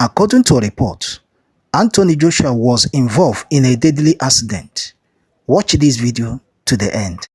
According to a report, Anthony Joshua was involved in a deadly accident. Watch this video to the end.